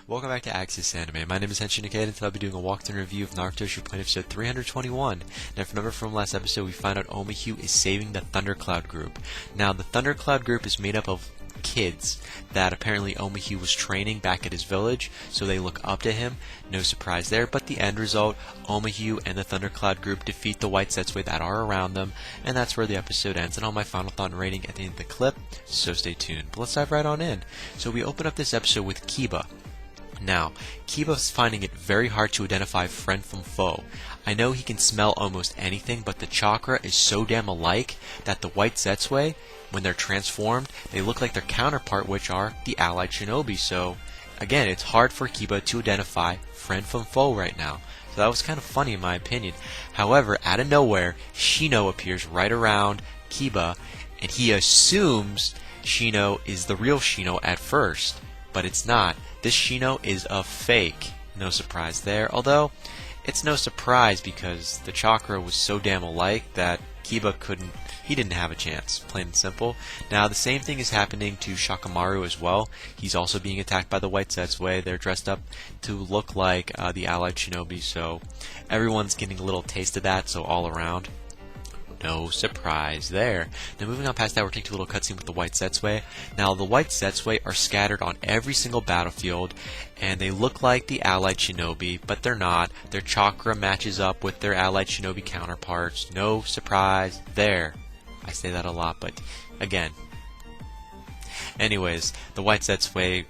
Welcome back to Axis Anime. My name is Henshin Ikeda, and today I'll be doing a walkthrough review of Naruto Shippuden episode 321. Now, if you remember from last episode, we find out Omihyu is saving the Thundercloud group. Now, the Thundercloud group is made up of kids that apparently Omihyu was training back at his village, so they look up to him. No surprise there, but the end result, Omihyu and the Thundercloud group defeat the White Setsui that are around them, and that's where the episode ends. And on my final thought and rating at the end of the clip, so stay tuned. But let's dive right on in. So we open up this episode with Kiba. Now, Kiba's finding it very hard to identify friend from foe. I know he can smell almost anything, but the chakra is so damn alike that the White Setsui, when they're transformed, they look like their counterpart, which are the allied shinobi. So, again, it's hard for Kiba to identify friend from foe right now. So that was kind of funny in my opinion. However, out of nowhere, Shino appears right around Kiba, and he assumes Shino is the real Shino at first, but it's not. This Shino is a fake. No surprise there, although it's no surprise because the chakra was so damn alike that Kiba didn't have a chance, plain and simple. Now, the same thing is happening to Shakamaru as well. He's also being attacked by the White Setsui. They're dressed up to look like the allied shinobi, so everyone's getting a little taste of that, so all around, no surprise there. Now, moving on past that, we're taking a little cutscene with the White Setsui. Now, the White Setsui are scattered on every single battlefield, and they look like the allied shinobi, but they're not. Their chakra matches up with their allied shinobi counterparts. No surprise there. I say that a lot, but again. Anyways, the White Setsui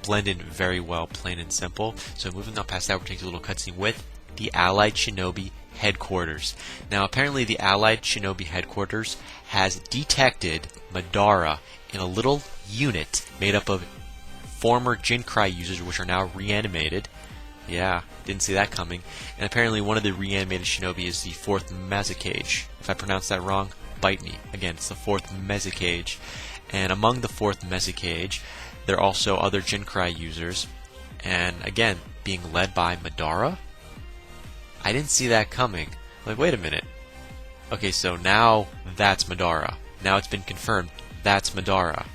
blend in very well, plain and simple. So moving on past that, we're taking a little cutscene with the allied shinobi headquarters. Now, apparently the allied shinobi headquarters has detected Madara in a little unit made up of former Jinkai users, which are now reanimated. Yeah, didn't see that coming. And apparently one of the reanimated shinobi is the fourth Mezakage. If I pronounce that wrong, bite me. Again, it's the fourth Mezakage. And among the fourth Mezakage, there are also other Jinkai users. And again, being led by Madara? I didn't see that coming. Like, wait a minute. Okay, so now that's Madara. Now it's been confirmed. That's Madara.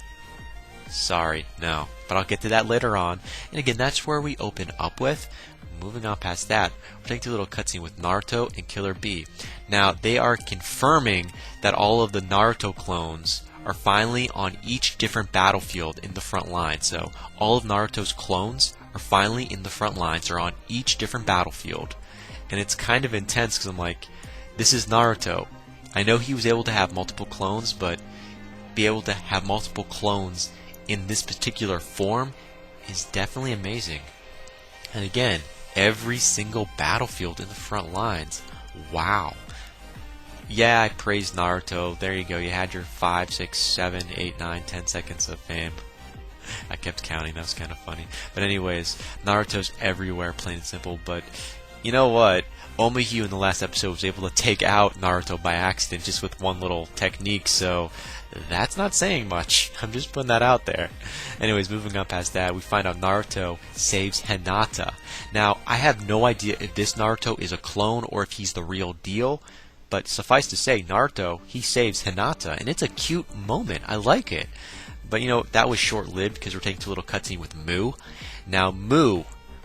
Sorry, no. But I'll get to that later on. And again, that's where we open up with. Moving on past that, we're taking a little cutscene with Naruto and Killer Bee. Now, they are confirming that all of the Naruto clones are finally on each different battlefield in the front line. So, all of Naruto's clones are finally in the front lines, are on each different battlefield. And it's kind of intense because I'm like, this is Naruto. I know he was able to have multiple clones, but be able to have multiple clones in this particular form is definitely amazing. And again, every single battlefield in the front lines. Wow. Yeah, I praised Naruto. There you go. You had your 5, 6, 7, 8, 9, 10 seconds of fame. I kept counting. That was kind of funny. But anyways, Naruto's everywhere, plain and simple. But you know what? Omihyu in the last episode was able to take out Naruto by accident just with one little technique, so that's not saying much. I'm just putting that out there. Anyways, moving on past that, we find out Naruto saves Hinata. Now, I have no idea if this Naruto is a clone or if he's the real deal, but suffice to say, Naruto, he saves Hinata, and it's a cute moment. I like it. But, you know, that was short-lived because we're taking a little cutscene with Mu. Now, Mu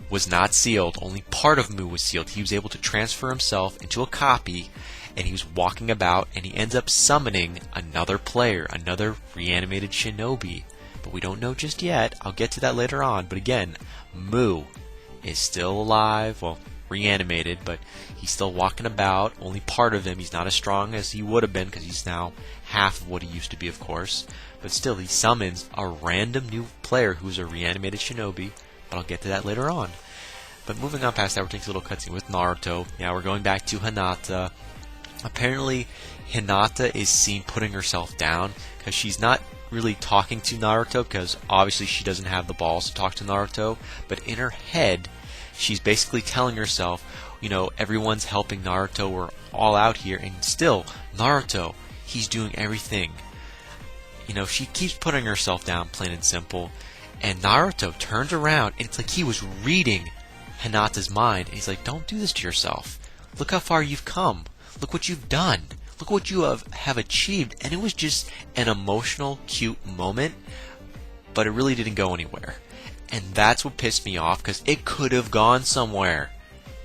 was not sealed. Only part of Mu was sealed. He was able to transfer himself into a copy, and he was walking about, and he ends up summoning another player, another reanimated shinobi. But we don't know just yet. I'll get to that later on. But again, Mu is still alive. Well, reanimated, but he's still walking about. Only part of him. He's not as strong as he would have been because he's now half of what he used to be, of course. But still, he summons a random new player who's a reanimated shinobi. But I'll get to that later on. But moving on past that, we're taking a little cutscene with Naruto. Now we're going back to Hinata. Apparently, Hinata is seen putting herself down because she's not really talking to Naruto because obviously she doesn't have the balls to talk to Naruto. But in her head, she's basically telling herself, you know, everyone's helping Naruto. We're all out here. And still, Naruto, he's doing everything. You know, she keeps putting herself down, plain and simple. And Naruto turns around, and it's like he was reading Hinata's mind. And he's like, don't do this to yourself. Look how far you've come. Look what you've done. Look what you have achieved. And it was just an emotional, cute moment, but it really didn't go anywhere. And that's what pissed me off, because it could have gone somewhere.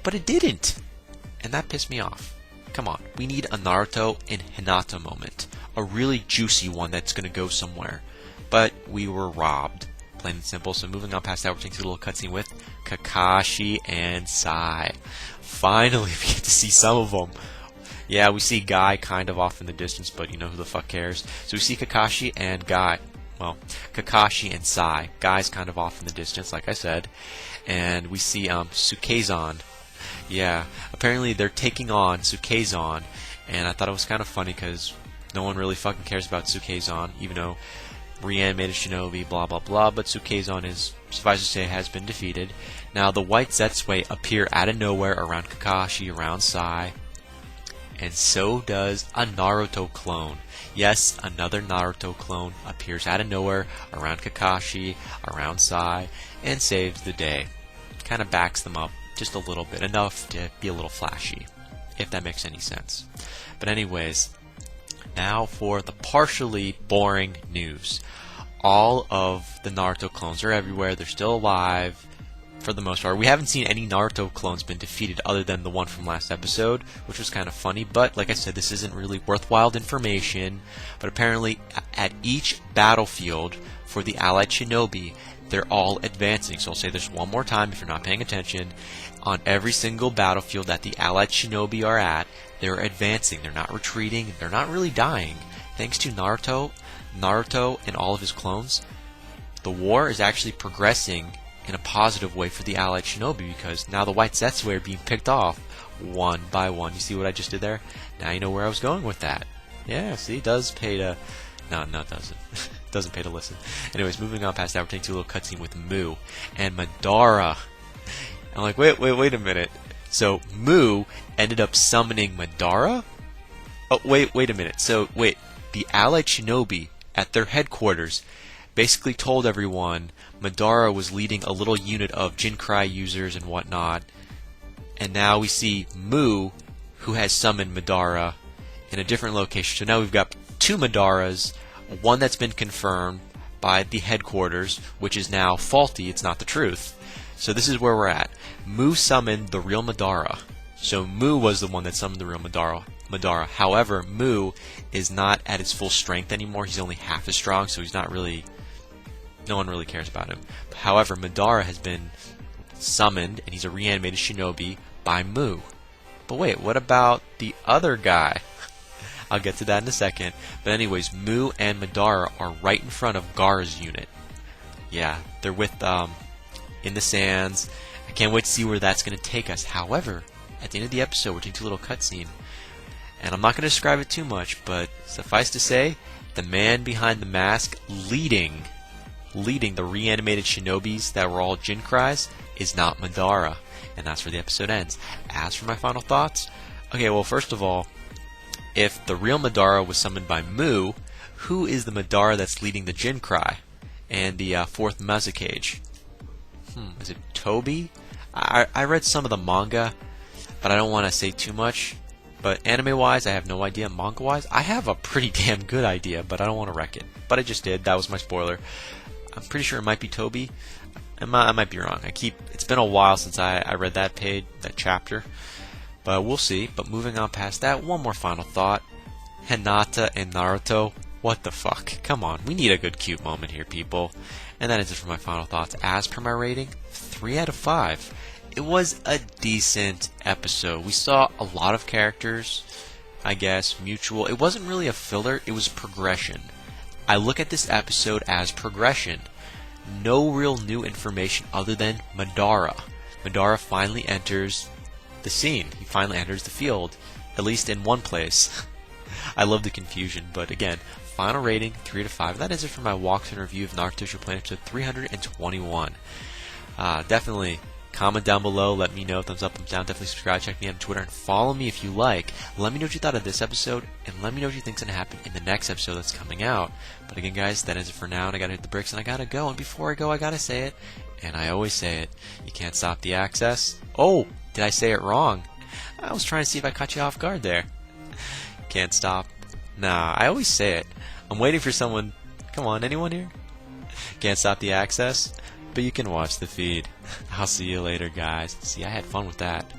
But it didn't. And that pissed me off. Come on, we need a Naruto and Hinata moment. A really juicy one that's going to go somewhere. But we were robbed. Plain and simple. So moving on past that, we're taking a little cutscene with Kakashi and Sai. Finally, we get to see some of them. Yeah, we see Guy kind of off in the distance, but you know who the fuck cares. So we see Kakashi and Guy. Well, Kakashi and Sai. Guy's kind of off in the distance, like I said. And we see Sukezan. Yeah, apparently they're taking on Sukezan. And I thought it was kind of funny because no one really fucking cares about Sukezan, even though reanimated shinobi, blah blah blah, but Sukezan is, suffice to say, has been defeated. Now the white Zetsui appear out of nowhere around Kakashi, around Sai, and so does a Naruto clone. Yes, another Naruto clone appears out of nowhere around Kakashi, around Sai, and saves the day. Kind of backs them up just a little bit, enough to be a little flashy, if that makes any sense. But anyways, now for the partially boring news. All of the Naruto clones are everywhere. They're still alive for the most part. We haven't seen any Naruto clones been defeated other than the one from last episode, which was kind of funny. But like I said, this isn't really worthwhile information. But apparently at each battlefield for the allied shinobi, they're all advancing. So I'll say this one more time if you're not paying attention. On every single battlefield that the allied shinobi are at, they're advancing. They're not retreating. They're not really dying. Thanks to Naruto and all of his clones, the war is actually progressing in a positive way for the allied shinobi, because now the white Zetsui are being picked off one by one. You see what I just did there? Now you know where I was going with that. Yeah, see, it does pay to... No, it doesn't. It doesn't pay to listen. Anyways, moving on past that, we're taking to a little cutscene with Mu and Madara. I'm like, wait a minute. So, Mu ended up summoning Madara? Oh, wait a minute. So, the allied shinobi at their headquarters basically told everyone Madara was leading a little unit of Jinkai users and whatnot. And now we see Mu, who has summoned Madara in a different location. So now we've got two Madaras, one that's been confirmed by the headquarters, which is now faulty, it's not the truth. So this is where we're at. Mu summoned the real Madara. So Mu was the one that summoned the real Madara. However, Mu is not at his full strength anymore. He's only half as strong, so he's not really... No one really cares about him. However, Madara has been summoned, and he's a reanimated shinobi by Mu. But wait, what about the other guy? I'll get to that in a second. But anyways, Mu and Madara are right in front of Gaara's unit. Yeah, they're with in the sands. I can't wait to see where that's going to take us. However, at the end of the episode, we're taking a little cutscene. And I'm not going to describe it too much, but suffice to say, the man behind the mask leading the reanimated shinobis that were all Jinkais is not Madara. And that's where the episode ends. As for my final thoughts, okay, well, first of all, if the real Madara was summoned by Mu, who is the Madara that's leading the Jinkai and the fourth Mazakage? Is it Toby? I read some of the manga, but I don't want to say too much. But anime-wise, I have no idea. Manga-wise, I have a pretty damn good idea, but I don't want to wreck it. But I just did. That was my spoiler. I'm pretty sure it might be Toby. I might be wrong. It's been a while since I read that chapter. But we'll see. But moving on past that, one more final thought. Hinata and Naruto. What the fuck? Come on. We need a good cute moment here, people. And that is it for my final thoughts. As per my rating, 3 out of 5. It was a decent episode. We saw a lot of characters, I guess, mutual. It wasn't really a filler, it was progression. I look at this episode as progression. No real new information other than Madara. Madara finally enters the scene. He finally enters the field, at least in one place. I love the confusion, but again, final rating, 3 out of 5. That is it for my walkthrough and review of Naruto Shippuden episode 321. Definitely comment down below, let me know, thumbs up, thumbs down, definitely subscribe, check me out on Twitter, and follow me if you like. Let me know what you thought of this episode, and let me know what you think's going to happen in the next episode that's coming out. But again, guys, that is it for now, and I gotta hit the bricks, and I gotta go, and before I go, I gotta say it, and I always say it, you can't stop the access. Oh, did I say it wrong? I was trying to see if I caught you off guard there. Can't stop. Nah, I always say it. I'm waiting for someone. Come on, anyone here? Can't stop the access? but you can watch the feed. I'll see you later, guys. See, I had fun with that.